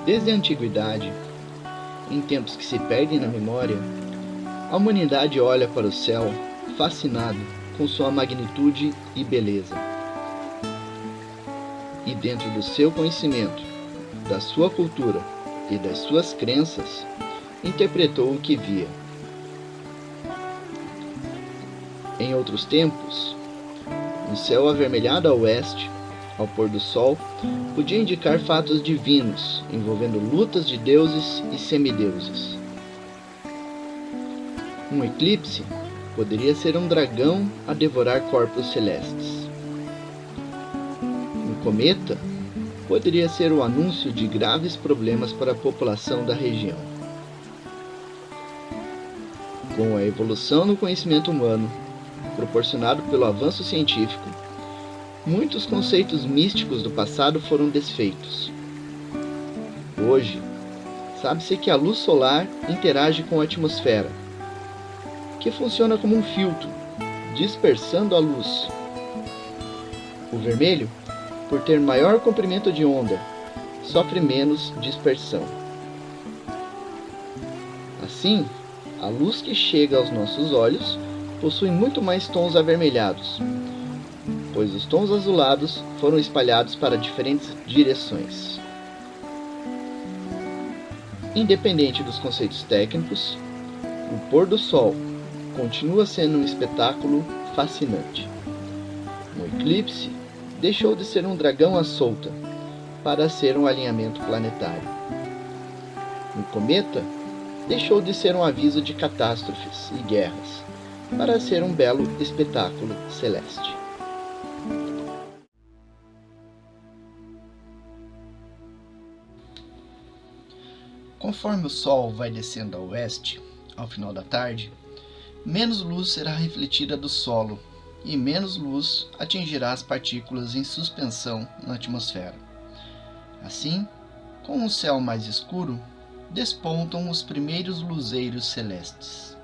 Desde a antiguidade, em tempos que se perdem na memória, a humanidade olha para o céu fascinado com sua magnitude e beleza. E dentro do seu conhecimento, da sua cultura e das suas crenças, interpretou o que via. Em outros tempos, um céu avermelhado a oeste, ao pôr do sol, podia indicar fatos divinos, envolvendo lutas de deuses e semideuses. Um eclipse poderia ser um dragão a devorar corpos celestes. Um cometa poderia ser o anúncio de graves problemas para a população da região. Com a evolução no conhecimento humano, proporcionado pelo avanço científico, muitos conceitos místicos do passado foram desfeitos. Hoje, sabe-se que a luz solar interage com a atmosfera, que funciona como um filtro, dispersando a luz. O vermelho, por ter maior comprimento de onda, sofre menos dispersão. Assim, a luz que chega aos nossos olhos possui muito mais tons avermelhados, pois os tons azulados foram espalhados para diferentes direções. Independente dos conceitos técnicos, o pôr do sol continua sendo um espetáculo fascinante. Um eclipse deixou de ser um dragão à solta para ser um alinhamento planetário. Um cometa deixou de ser um aviso de catástrofes e guerras para ser um belo espetáculo celeste. Conforme o Sol vai descendo a oeste, ao final da tarde, menos luz será refletida do solo e menos luz atingirá as partículas em suspensão na atmosfera. Assim, com o céu mais escuro, despontam os primeiros luzeiros celestes.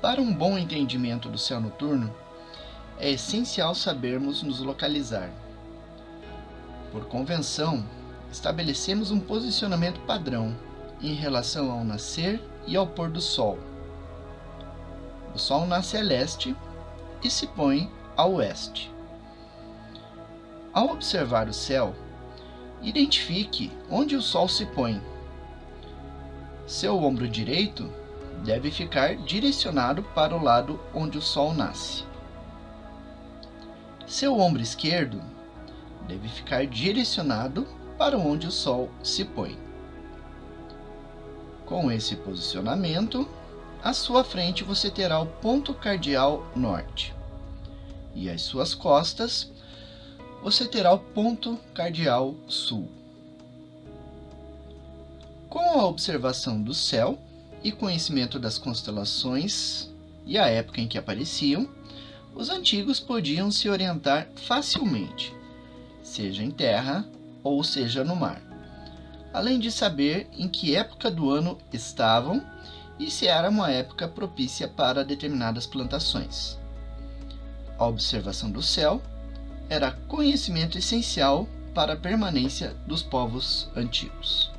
Para um bom entendimento do céu noturno, é essencial sabermos nos localizar. Por convenção, estabelecemos um posicionamento padrão em relação ao nascer e ao pôr do sol. O sol nasce a leste e se põe a oeste. Ao observar o céu, identifique onde o sol se põe. Seu ombro direito deve ficar direcionado para o lado onde o sol nasce. Seu ombro esquerdo deve ficar direcionado para onde o sol se põe. Com esse posicionamento, à sua frente você terá o ponto cardeal norte e às suas costas você terá o ponto cardeal sul. Com a observação do céu e conhecimento das constelações e a época em que apareciam, os antigos podiam se orientar facilmente, seja em terra ou seja no mar, além de saber em que época do ano estavam e se era uma época propícia para determinadas plantações. A observação do céu era conhecimento essencial para a permanência dos povos antigos.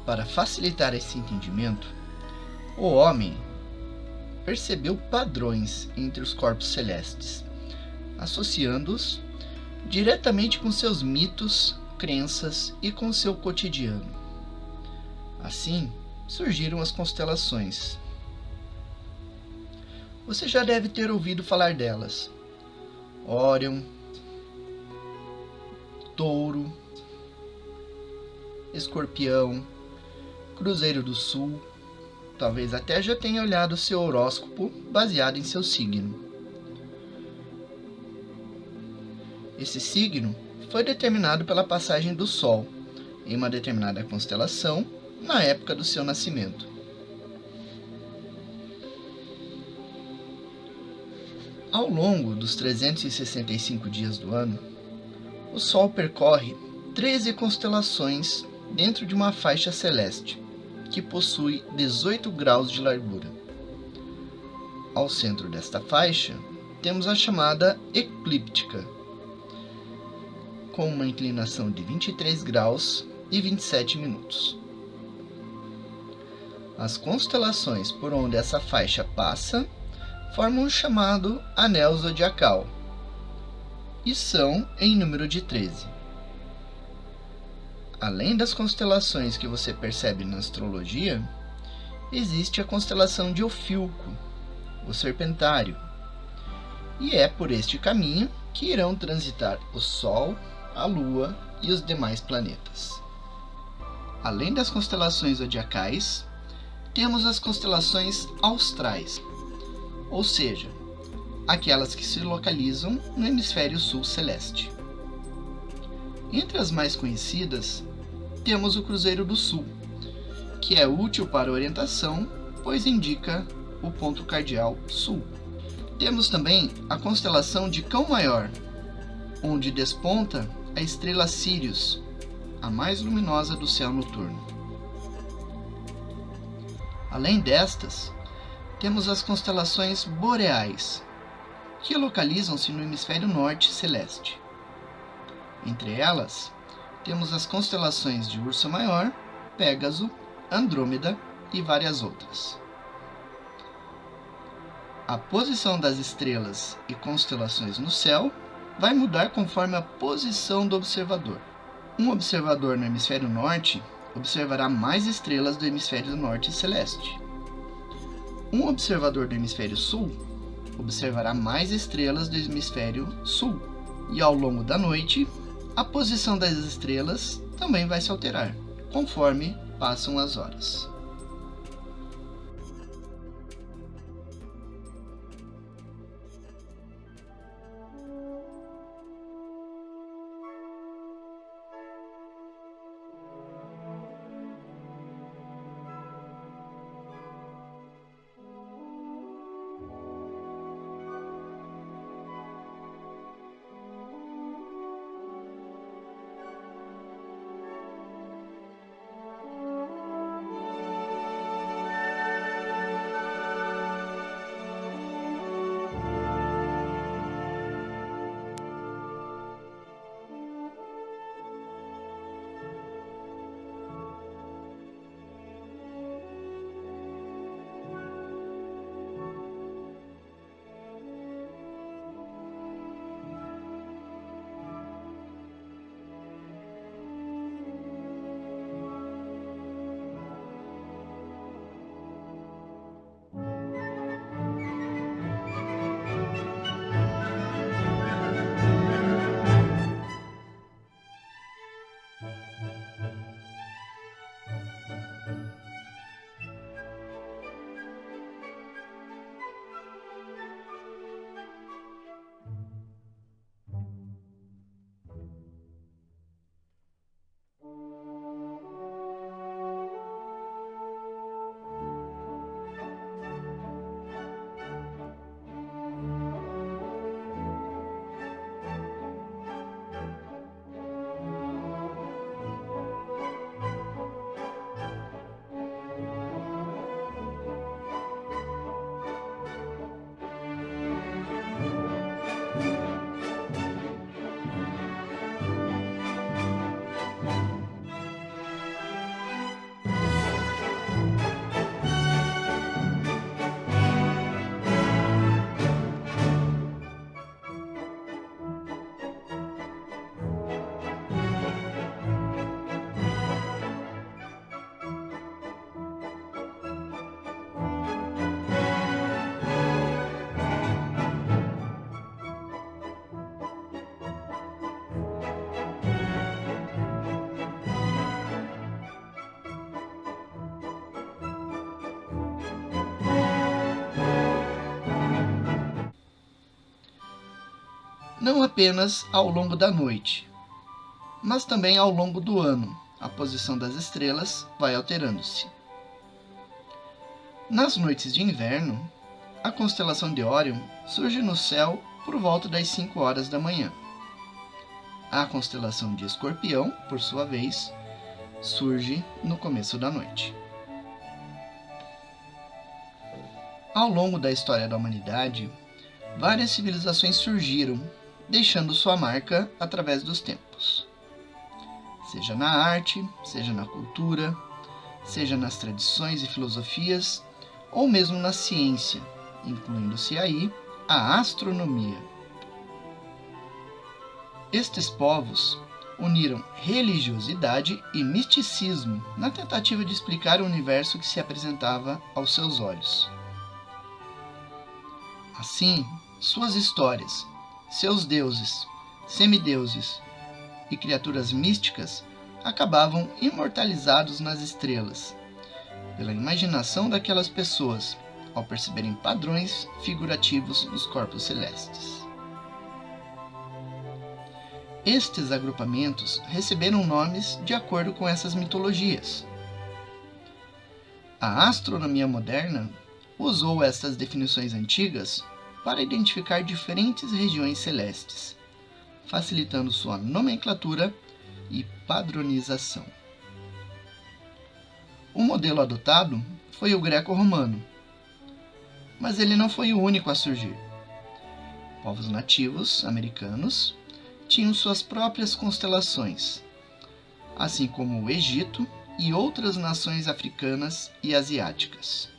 Para facilitar esse entendimento, o homem percebeu padrões entre os corpos celestes, associando-os diretamente com seus mitos, crenças e com seu cotidiano. Assim, surgiram as constelações. Você já deve ter ouvido falar delas: Órion, Touro, Escorpião, Cruzeiro do Sul. Talvez até já tenha olhado seu horóscopo baseado em seu signo. Esse signo foi determinado pela passagem do Sol em uma determinada constelação na época do seu nascimento. Ao longo dos 365 dias do ano, o Sol percorre 13 constelações dentro de uma faixa celeste, que possui 18 graus de largura. Ao centro desta faixa, temos a chamada eclíptica, com uma inclinação de 23 graus e 27 minutos. As constelações por onde essa faixa passa formam o chamado anel zodiacal e são em número de 13. Além das constelações que você percebe na astrologia, existe a constelação de Ofiuco, o Serpentário, e é por este caminho que irão transitar o Sol, a Lua e os demais planetas. Além das constelações zodiacais, temos as constelações austrais, ou seja, aquelas que se localizam no hemisfério sul celeste. Entre as mais conhecidas, temos o Cruzeiro do Sul, que é útil para orientação, pois indica o ponto cardeal sul. Temos também a constelação de Cão Maior, onde desponta a estrela Sírius, a mais luminosa do céu noturno. Além destas, temos as constelações boreais, que localizam-se no hemisfério norte celeste. Entre elas, temos as constelações de Ursa Maior, Pégaso, Andrômeda e várias outras. A posição das estrelas e constelações no céu vai mudar conforme a posição do observador. Um observador no hemisfério norte observará mais estrelas do hemisfério norte celeste. Um observador do hemisfério sul observará mais estrelas do hemisfério sul. E ao longo da noite, a posição das estrelas também vai se alterar, conforme passam as horas. não apenas ao longo da noite, mas também ao longo do ano. A posição das estrelas vai alterando-se. Nas noites de inverno, a constelação de Órion surge no céu por volta das 5 horas da manhã. A constelação de Escorpião, por sua vez, surge no começo da noite. Ao longo da história da humanidade, várias civilizações surgiram, deixando sua marca através dos tempos. Seja na arte, seja na cultura, seja nas tradições e filosofias, ou mesmo na ciência, incluindo-se aí a astronomia. Estes povos uniram religiosidade e misticismo na tentativa de explicar o universo que se apresentava aos seus olhos. Assim, suas histórias, seus deuses, semideuses e criaturas místicas acabavam imortalizados nas estrelas, pela imaginação daquelas pessoas, ao perceberem padrões figurativos nos corpos celestes. Estes agrupamentos receberam nomes de acordo com essas mitologias. A astronomia moderna usou estas definições antigas para identificar diferentes regiões celestes, facilitando sua nomenclatura e padronização. O modelo adotado foi o greco-romano, mas ele não foi o único a surgir. Povos nativos americanos tinham suas próprias constelações, assim como o Egito e outras nações africanas e asiáticas.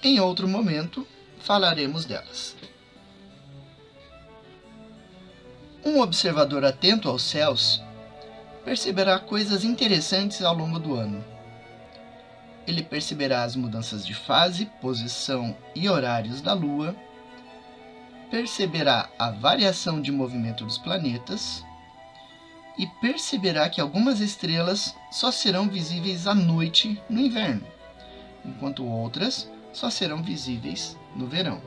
Em outro momento, falaremos delas. Um observador atento aos céus perceberá coisas interessantes ao longo do ano. Ele perceberá as mudanças de fase, posição e horários da Lua, perceberá a variação de movimento dos planetas e perceberá que algumas estrelas só serão visíveis à noite no inverno, enquanto outras só serão visíveis no verão.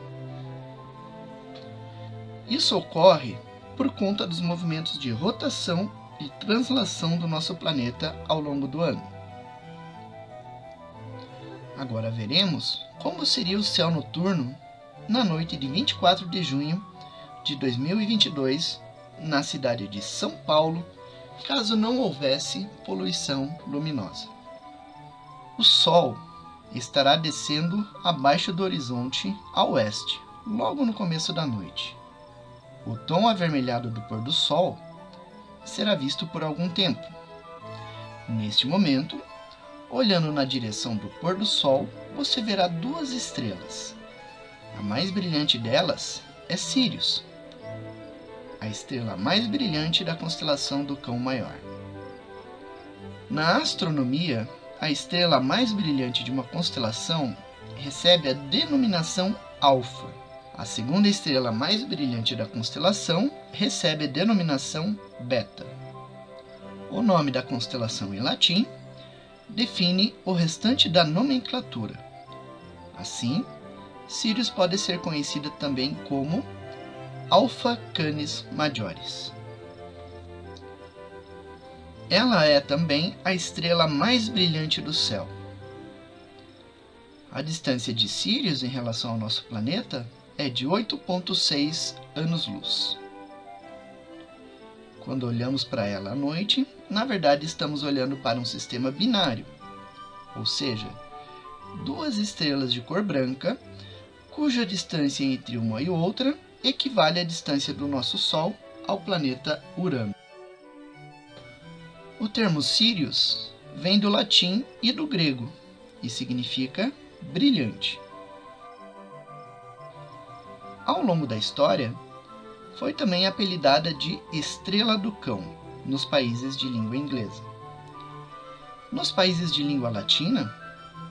Isso ocorre por conta dos movimentos de rotação e translação do nosso planeta ao longo do ano. Agora veremos como seria o céu noturno na noite de 24 de junho de 2022 na cidade de São Paulo, caso não houvesse poluição luminosa. O Sol estará descendo abaixo do horizonte a oeste, logo no começo da noite. O tom avermelhado do pôr do sol será visto por algum tempo. Neste momento, olhando na direção do pôr do sol, você verá duas estrelas. A mais brilhante delas é Sírius, a estrela mais brilhante da constelação do Cão Maior. Na astronomia, a estrela mais brilhante de uma constelação recebe a denominação Alfa. A segunda estrela mais brilhante da constelação recebe a denominação Beta. O nome da constelação em latim define o restante da nomenclatura. Assim, Sírius pode ser conhecida também como Alpha Canis Majoris. Ela é também a estrela mais brilhante do céu. A distância de Sírius em relação ao nosso planeta é de 8,6 anos-luz. Quando olhamos para ela à noite, na verdade estamos olhando para um sistema binário, ou seja, duas estrelas de cor branca, cuja distância entre uma e outra equivale à distância do nosso Sol ao planeta Urano. O termo Sírius vem do latim e do grego e significa brilhante. Ao longo da história, foi também apelidada de Estrela do Cão nos países de língua inglesa. Nos países de língua latina,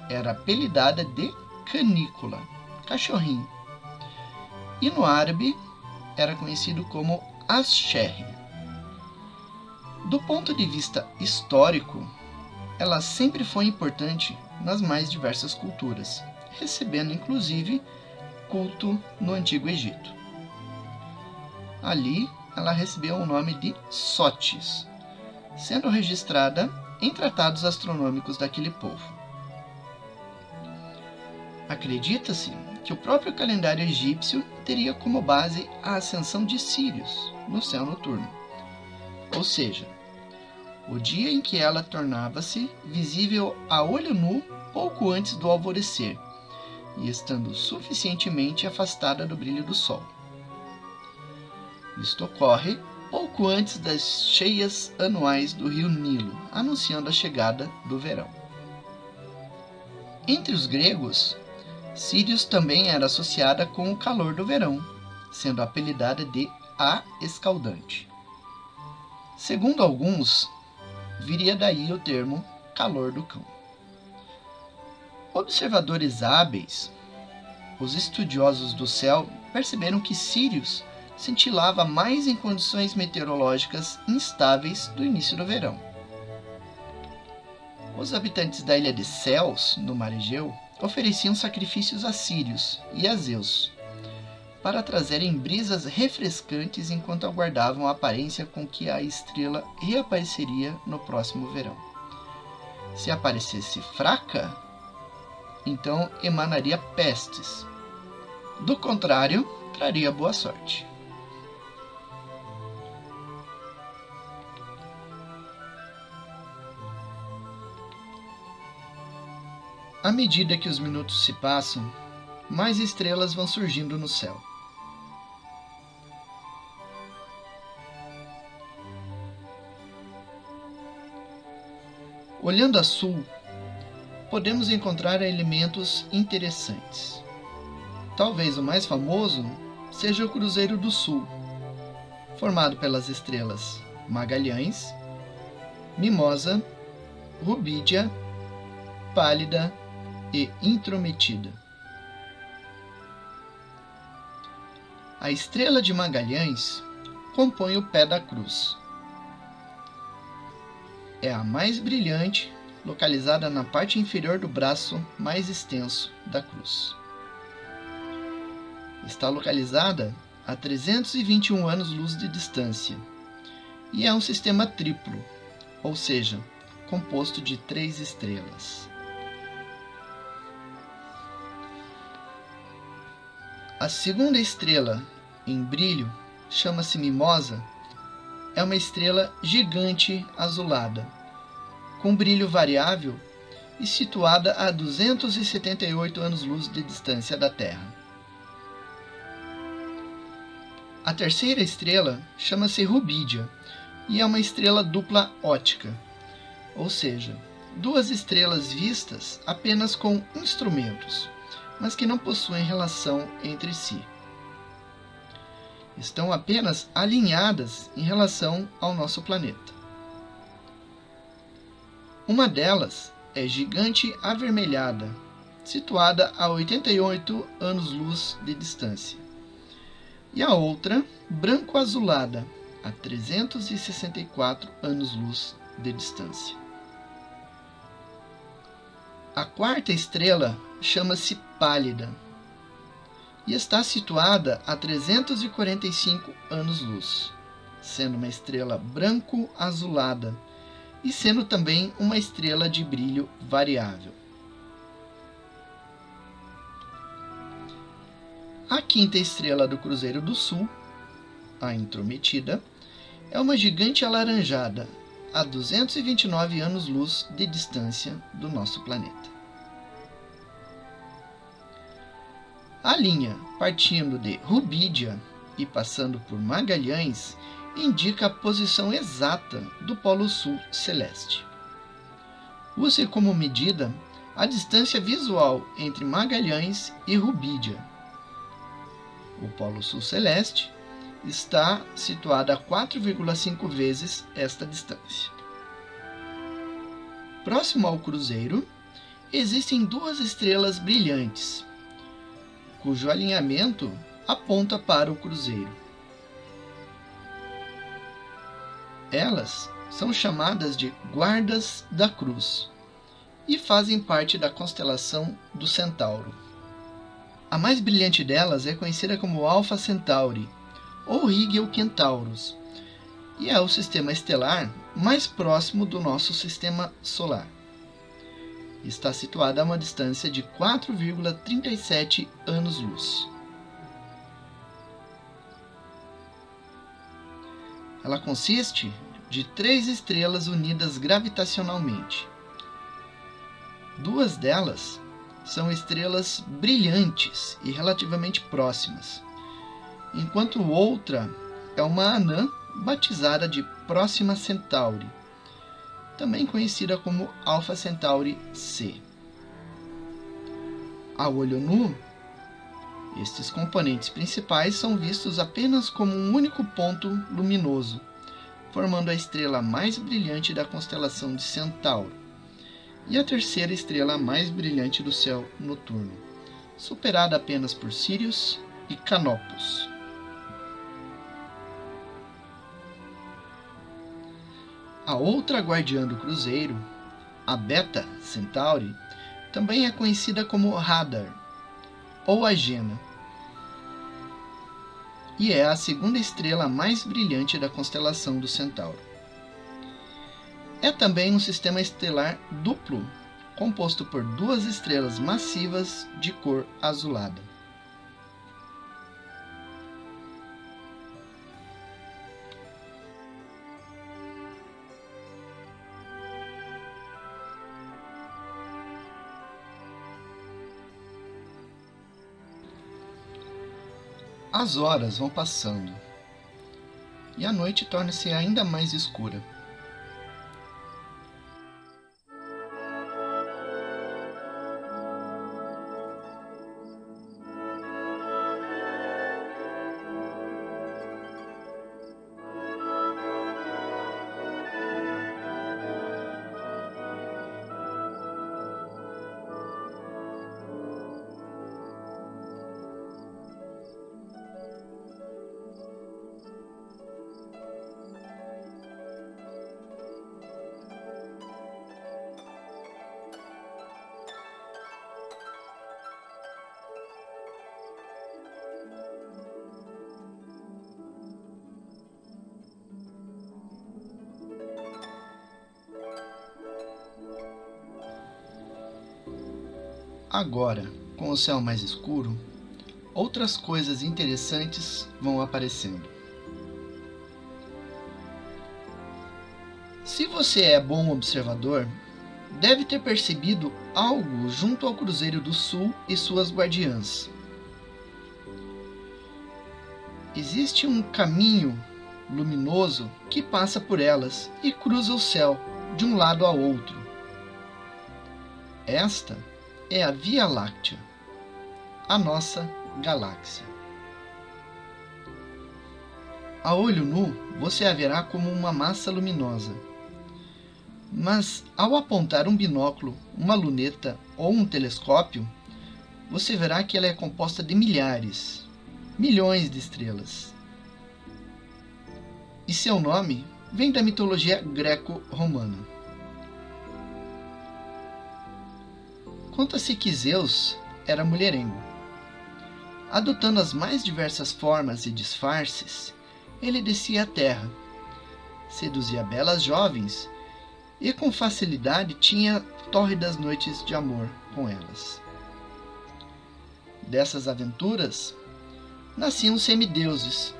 era apelidada de Canícula, cachorrinho. E no árabe, era conhecido como As-Sherri. Do ponto de vista histórico, ela sempre foi importante nas mais diversas culturas, recebendo inclusive culto no Antigo Egito. Ali, ela recebeu o nome de Sotis, sendo registrada em tratados astronômicos daquele povo. Acredita-se que o próprio calendário egípcio teria como base a ascensão de Sírius no céu noturno, ou seja, o dia em que ela tornava-se visível a olho nu pouco antes do alvorecer e estando suficientemente afastada do brilho do sol. Isto ocorre pouco antes das cheias anuais do rio Nilo, anunciando a chegada do verão. Entre os gregos, Sírius também era associada com o calor do verão, sendo apelidada de a escaldante. Segundo alguns, viria daí o termo calor do cão. Observadores hábeis, os estudiosos do céu perceberam que Sírius cintilava mais em condições meteorológicas instáveis do início do verão. Os habitantes da ilha de Céus, no mar Egeu, ofereciam sacrifícios a Sírius e a Zeus, para trazerem brisas refrescantes enquanto aguardavam a aparência com que a estrela reapareceria no próximo verão. Se aparecesse fraca, então emanaria pestes. Do contrário, traria boa sorte. À medida que os minutos se passam, mais estrelas vão surgindo no céu. Olhando a sul, podemos encontrar elementos interessantes. Talvez o mais famoso seja o Cruzeiro do Sul, formado pelas estrelas Magalhães, Mimosa, Rubídia, Pálida e Intrometida. A estrela de Magalhães compõe o pé da cruz. É a mais brilhante, localizada na parte inferior do braço mais extenso da cruz. Está localizada a 321 anos-luz de distância e é um sistema triplo, ou seja, composto de 3 estrelas. A segunda estrela em brilho chama-se Mimosa. É uma estrela gigante azulada, com brilho variável e situada a 278 anos-luz de distância da Terra. A terceira estrela chama-se Rubídia e é uma estrela dupla ótica, ou seja, 2 estrelas vistas apenas com instrumentos, mas que não possuem relação entre si. Estão apenas alinhadas em relação ao nosso planeta. Uma delas é Gigante Avermelhada, situada a 88 anos-luz de distância, e a outra, Branco Azulada, a 364 anos-luz de distância. A quarta estrela chama-se Pálida e está situada a 345 anos-luz, sendo uma estrela branco-azulada e sendo também uma estrela de brilho variável. A quinta estrela do Cruzeiro do Sul, a Intrometida, é uma gigante alaranjada a 229 anos-luz de distância do nosso planeta. A linha partindo de Rubídia e passando por Magalhães indica a posição exata do Polo Sul celeste. Use como medida a distância visual entre Magalhães e Rubídia. O Polo Sul celeste está situado a 4,5 vezes esta distância. Próximo ao Cruzeiro, existem 2 estrelas brilhantes, cujo alinhamento aponta para o Cruzeiro. Elas são chamadas de Guardas da Cruz e fazem parte da constelação do Centauro. A mais brilhante delas é conhecida como Alfa Centauri, ou Rigel Kentaurus, e é o sistema estelar mais próximo do nosso sistema solar. Está situada a uma distância de 4,37 anos-luz. Ela consiste de 3 estrelas unidas gravitacionalmente. 2 delas são estrelas brilhantes e relativamente próximas, enquanto outra é uma anã batizada de Próxima Centauri, também conhecida como Alpha Centauri C. A olho nu, estes componentes principais são vistos apenas como um único ponto luminoso, formando a estrela mais brilhante da constelação de Centauro e a terceira estrela mais brilhante do céu noturno, superada apenas por Sirius e Canopus. A outra guardiã do cruzeiro, a Beta Centauri, também é conhecida como Radar ou Agena, e é a segunda estrela mais brilhante da constelação do Centauro. É também um sistema estelar duplo, composto por 2 estrelas massivas de cor azulada. As horas vão passando e a noite torna-se ainda mais escura. Agora, com o céu mais escuro, outras coisas interessantes vão aparecendo. Se você é bom observador, deve ter percebido algo junto ao Cruzeiro do Sul e suas guardiãs. Existe um caminho luminoso que passa por elas e cruza o céu de um lado ao outro. Esta é a Via Láctea, a nossa galáxia. A olho nu, você a verá como uma massa luminosa. Mas, ao apontar um binóculo, uma luneta ou um telescópio, você verá que ela é composta de milhares, milhões de estrelas. E seu nome vem da mitologia greco-romana. Conta-se que Zeus era mulherengo. Adotando as mais diversas formas e disfarces, ele descia à terra, seduzia belas jovens e com facilidade tinha tórridas noites de amor com elas. Dessas aventuras nasciam semideuses,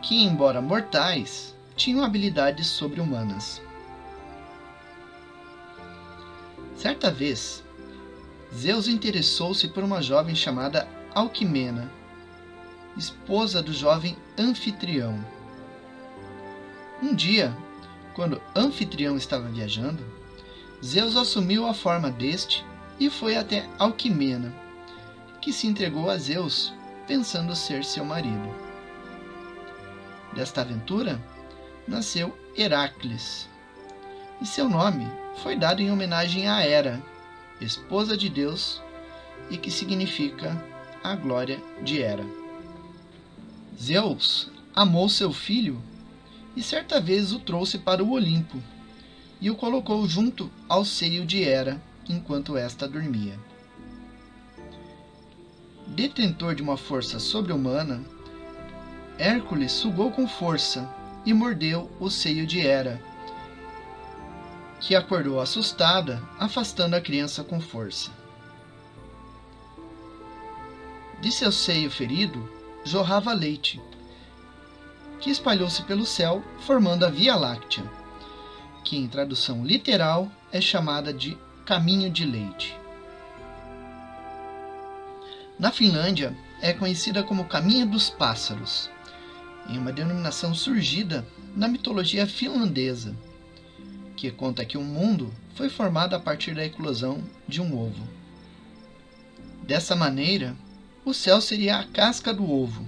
que, embora mortais, tinham habilidades sobre-humanas. Certa vez, Zeus interessou-se por uma jovem chamada Alquimena, esposa do jovem Anfitrião. Um dia, quando Anfitrião estava viajando, Zeus assumiu a forma deste e foi até Alquimena, que se entregou a Zeus, pensando ser seu marido. Desta aventura, nasceu Heracles, e seu nome foi dado em homenagem a Hera, esposa de Deus, e que significa a glória de Hera. Zeus amou seu filho e certa vez o trouxe para o Olimpo e o colocou junto ao seio de Hera enquanto esta dormia. Detentor de uma força sobre-humana, Hércules sugou com força e mordeu o seio de Hera, que acordou assustada, afastando a criança com força. De seu seio ferido jorrava leite, que espalhou-se pelo céu, formando a Via Láctea, que em tradução literal é chamada de caminho de leite. Na Finlândia, é conhecida como Caminho dos Pássaros, em uma denominação surgida na mitologia finlandesa, que conta que o mundo foi formado a partir da eclosão de um ovo. Dessa maneira, o céu seria a casca do ovo.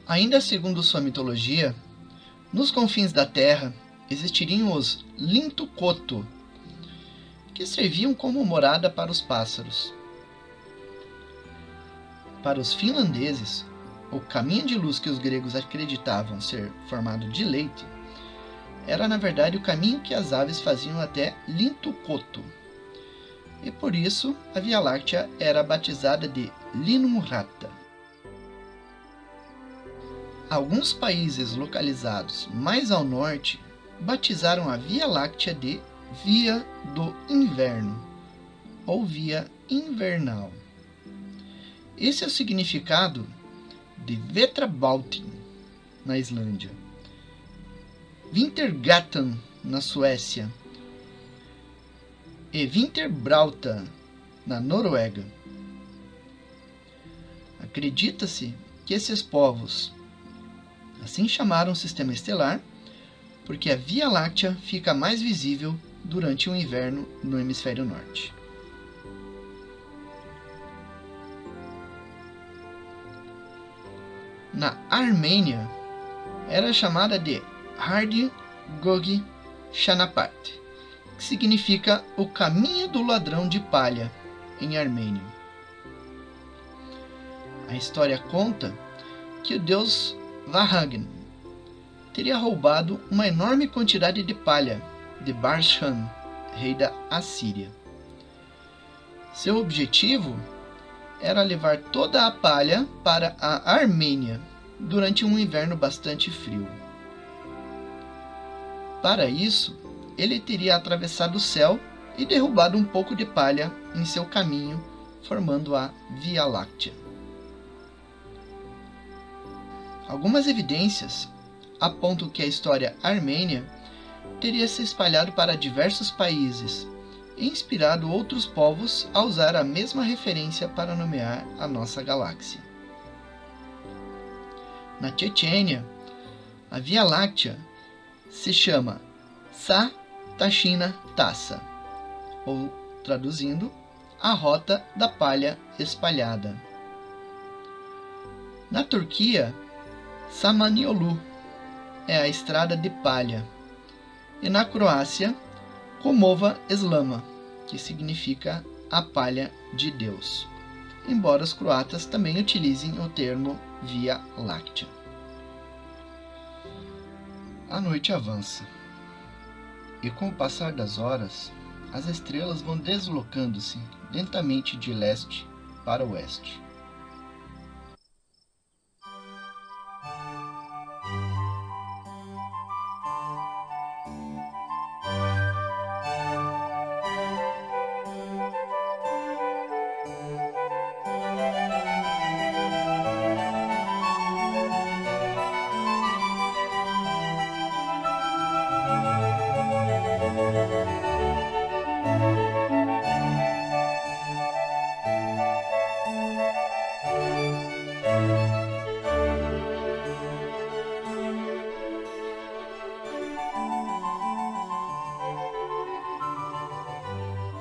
Ainda segundo sua mitologia, nos confins da terra existiriam os Lintukoto, que serviam como morada para os pássaros. Para os finlandeses, o caminho de luz que os gregos acreditavam ser formado de leite era na verdade o caminho que as aves faziam até Lintukoto, e por isso a Via Láctea era batizada de Linnunrata. Alguns países localizados mais ao norte batizaram a Via Láctea de Via do Inverno, ou Via Invernal. Esse é o significado de Vetrabalten, na Islândia, Vintergatan, na Suécia, e Vinterbrauta, na Noruega. Acredita-se que esses povos assim chamaram o sistema estelar porque a Via Láctea fica mais visível durante o inverno no hemisfério norte. Na Armênia, era chamada de Hardi Gogi Shanapat, que significa o caminho do ladrão de palha em armênio. A história conta que o deus Vahagn teria roubado uma enorme quantidade de palha de Bar-Shan, rei da Assíria. Seu objetivo era levar toda a palha para a Armênia durante um inverno bastante frio. Para isso, ele teria atravessado o céu e derrubado um pouco de palha em seu caminho, formando a Via Láctea. Algumas evidências apontam que a história armênia teria se espalhado para diversos países e inspirado outros povos a usar a mesma referência para nomear a nossa galáxia. Na Chechênia, a Via Láctea se chama Sa-Tachina Tassa, ou, traduzindo, a Rota da Palha Espalhada. Na Turquia, Samaniolu é a Estrada de Palha, e na Croácia, Komova Slama, que significa a palha de Deus, embora os croatas também utilizem o termo Via Láctea. A noite avança, e com o passar das horas, as estrelas vão deslocando-se lentamente de leste para oeste.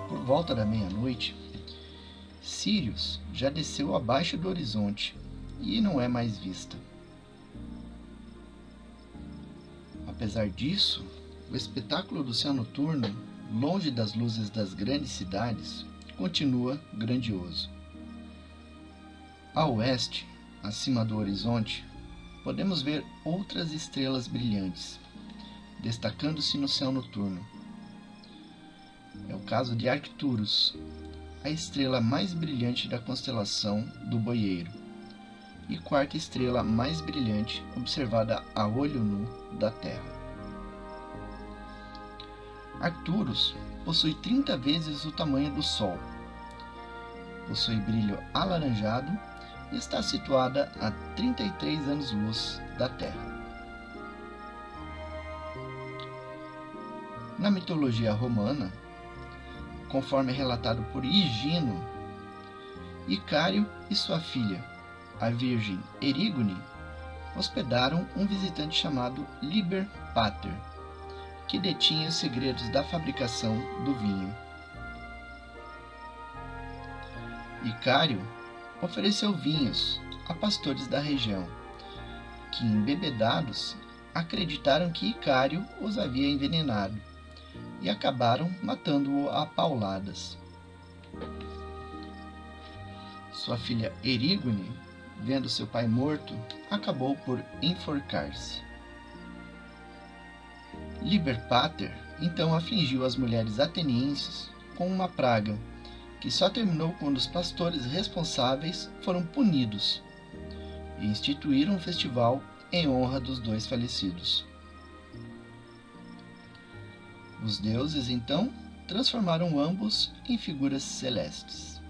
Por volta da meia-noite, Sírius já desceu abaixo do horizonte e não é mais vista. Apesar disso, o espetáculo do céu noturno, longe das luzes das grandes cidades, continua grandioso. A oeste, acima do horizonte, podemos ver outras estrelas brilhantes, destacando-se no céu noturno. É o caso de Arcturus, a estrela mais brilhante da constelação do Boieiro, e quarta estrela mais brilhante observada a olho nu da Terra. Arcturus possui 30 vezes o tamanho do Sol, possui brilho alaranjado e está situada a 33 anos-luz da Terra. Na mitologia romana, conforme relatado por Higino, Icário e sua filha, a virgem Erígone, hospedaram um visitante chamado Liber Pater, que detinha os segredos da fabricação do vinho. Icário ofereceu vinhos a pastores da região, que, embebedados, acreditaram que Icário os havia envenenado e acabaram matando-o a pauladas. Sua filha Erígone, vendo seu pai morto, acabou por enforcar-se. Liber Pater então afligiu as mulheres atenienses com uma praga, que só terminou quando os pastores responsáveis foram punidos e instituíram um festival em honra dos dois falecidos. Os deuses, então, transformaram ambos em figuras celestes.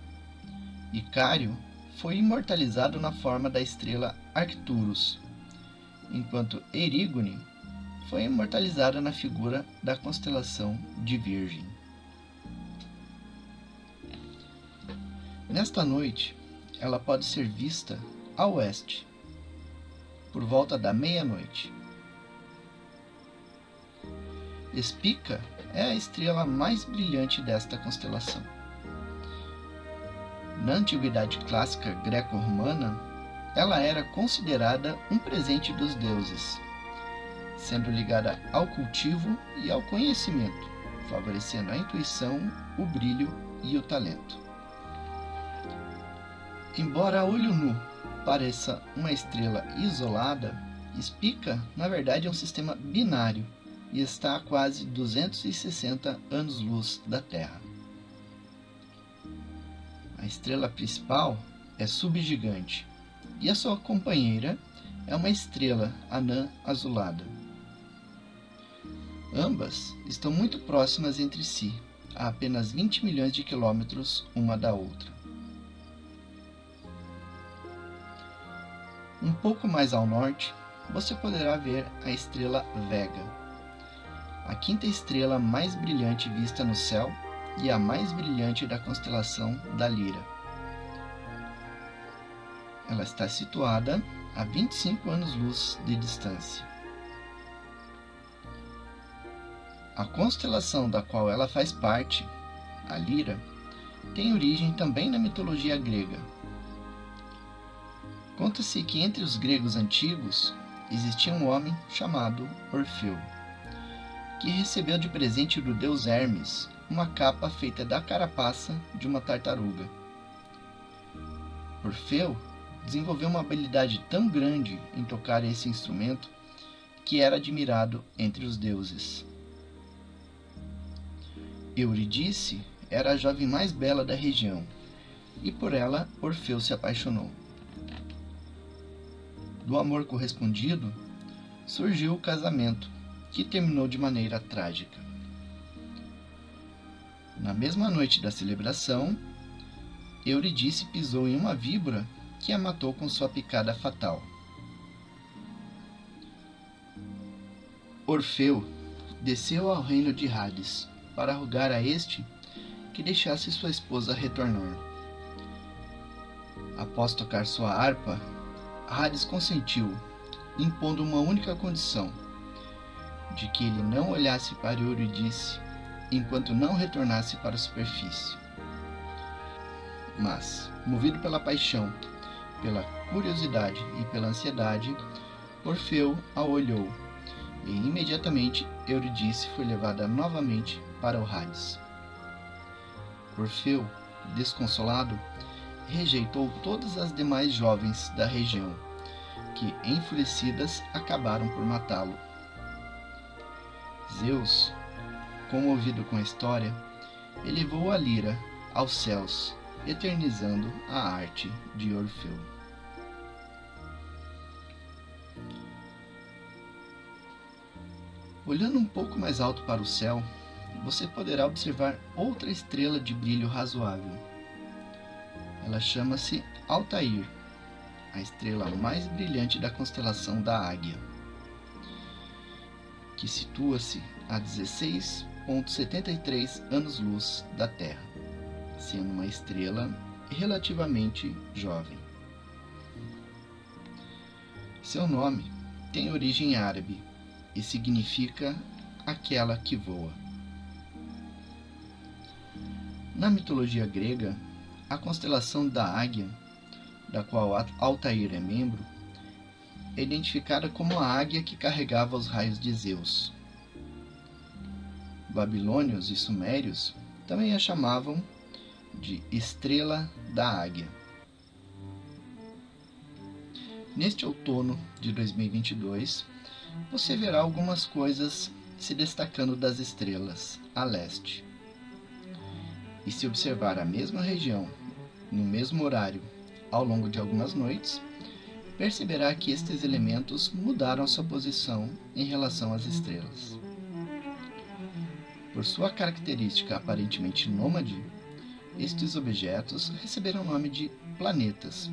Icário foi imortalizado na forma da estrela Arcturus, enquanto Erígone foi imortalizada na figura da constelação de Virgem. Nesta noite, ela pode ser vista a oeste, por volta da meia-noite. Spica é a estrela mais brilhante desta constelação. Na antiguidade clássica greco-romana, ela era considerada um presente dos deuses, sendo ligada ao cultivo e ao conhecimento, favorecendo a intuição, o brilho e o talento. Embora a olho nu pareça uma estrela isolada, Spica, na verdade, é um sistema binário e está a quase 260 anos-luz da Terra. A estrela principal é subgigante e a sua companheira é uma estrela anã azulada. Ambas estão muito próximas entre si, a apenas 20 milhões de quilômetros uma da outra. Um pouco mais ao norte, você poderá ver a estrela Vega, a quinta estrela mais brilhante vista no céu e a mais brilhante da constelação da Lira. Ela está situada a 25 anos-luz de distância. A constelação da qual ela faz parte, a Lira, tem origem também na mitologia grega. Conta-se que entre os gregos antigos existia um homem chamado Orfeu, que recebeu de presente do deus Hermes uma capa feita da carapaça de uma tartaruga. Orfeu desenvolveu uma habilidade tão grande em tocar esse instrumento que era admirado entre os deuses. Eurídice era a jovem mais bela da região, e por ela Orfeu se apaixonou. Do amor correspondido, surgiu o casamento, que terminou de maneira trágica. Na mesma noite da celebração, Eurídice pisou em uma víbora que a matou com sua picada fatal. Orfeu desceu ao reino de Hades para rogar a este que deixasse sua esposa retornar. Após tocar sua harpa, Hades consentiu, impondo uma única condição: de que ele não olhasse para Eurídice enquanto não retornasse para a superfície. Mas, movido pela paixão, pela curiosidade e pela ansiedade, Orfeu a olhou, e imediatamente Eurídice foi levada novamente para o Hades. Orfeu, desconsolado, rejeitou todas as demais jovens da região, que, enfurecidas, acabaram por matá-lo. Zeus, comovido com a história, elevou a lira aos céus, eternizando a arte de Orfeu. Olhando um pouco mais alto para o céu, você poderá observar outra estrela de brilho razoável. Ela chama-se Altair, a estrela mais brilhante da constelação da Águia, que situa-se a 16,73 anos-luz da Terra, sendo uma estrela relativamente jovem. Seu nome tem origem árabe e significa aquela que voa. Na mitologia grega, a constelação da Águia, da qual Altair é membro, é identificada como a águia que carregava os raios de Zeus. Babilônios e sumérios também a chamavam de Estrela da Águia. Neste outono de 2022, você verá algumas coisas se destacando das estrelas a leste. E se observar a mesma região, no mesmo horário, ao longo de algumas noites, perceberá que estes elementos mudaram sua posição em relação às estrelas. Por sua característica aparentemente nômade, estes objetos receberam o nome de planetas,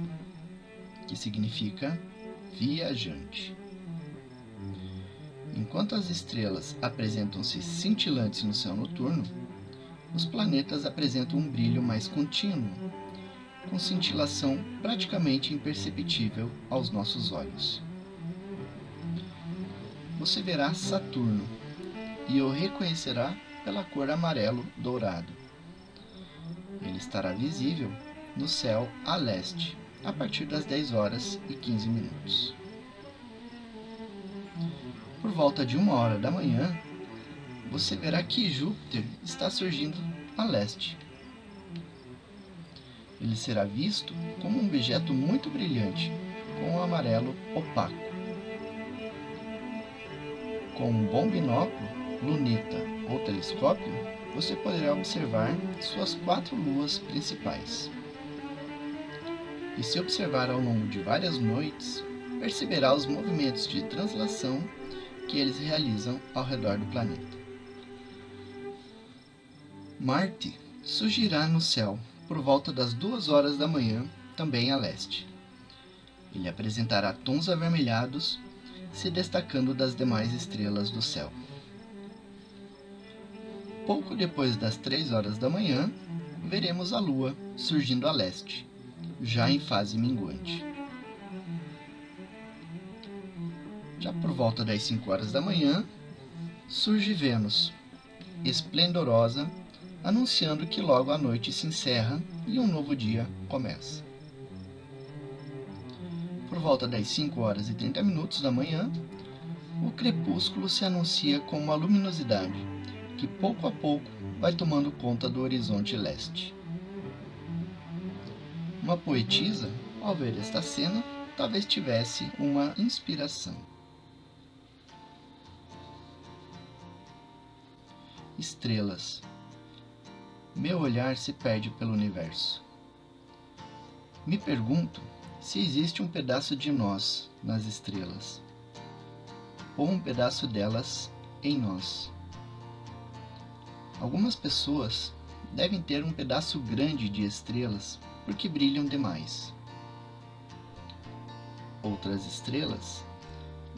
que significa viajante. Enquanto as estrelas apresentam-se cintilantes no céu noturno, os planetas apresentam um brilho mais contínuo, com cintilação praticamente imperceptível aos nossos olhos. Você verá Saturno e o reconhecerá pela cor amarelo-dourado. Ele estará visível no céu a leste, a partir das 10 horas e 15 minutos. Por volta de 1 hora da manhã, você verá que Júpiter está surgindo a leste. Ele será visto como um objeto muito brilhante, com um amarelo opaco. Com um bom binóculo, luneta ou telescópio, você poderá observar suas 4 luas principais. E se observar ao longo de várias noites, perceberá os movimentos de translação que eles realizam ao redor do planeta. Marte surgirá no céu por volta das 2 horas da manhã, também a leste. Ele apresentará tons avermelhados, se destacando das demais estrelas do céu. Pouco depois das 3 horas da manhã, veremos a Lua surgindo a leste, já em fase minguante. Já por volta das 5 horas da manhã, surge Vênus, esplendorosa, anunciando que logo a noite se encerra e um novo dia começa. Por volta das 5 horas e 30 minutos da manhã, o crepúsculo se anuncia com uma luminosidade que pouco a pouco vai tomando conta do horizonte leste. Uma poetisa, ao ver esta cena, talvez tivesse uma inspiração. Estrelas. Meu olhar se perde pelo universo. Me pergunto se existe um pedaço de nós nas estrelas, ou um pedaço delas em nós. Algumas pessoas devem ter um pedaço grande de estrelas porque brilham demais. Outras estrelas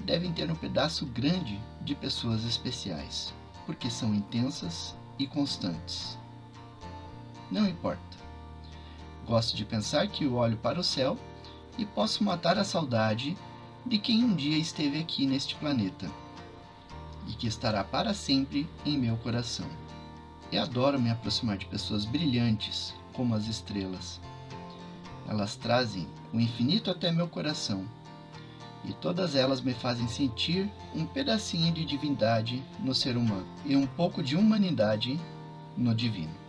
devem ter um pedaço grande de pessoas especiais, porque são intensas e constantes. Não importa. Gosto de pensar que eu olho para o céu e posso matar a saudade de quem um dia esteve aqui neste planeta e que estará para sempre em meu coração. E adoro me aproximar de pessoas brilhantes como as estrelas. Elas trazem o infinito até meu coração e todas elas me fazem sentir um pedacinho de divindade no ser humano e um pouco de humanidade no divino.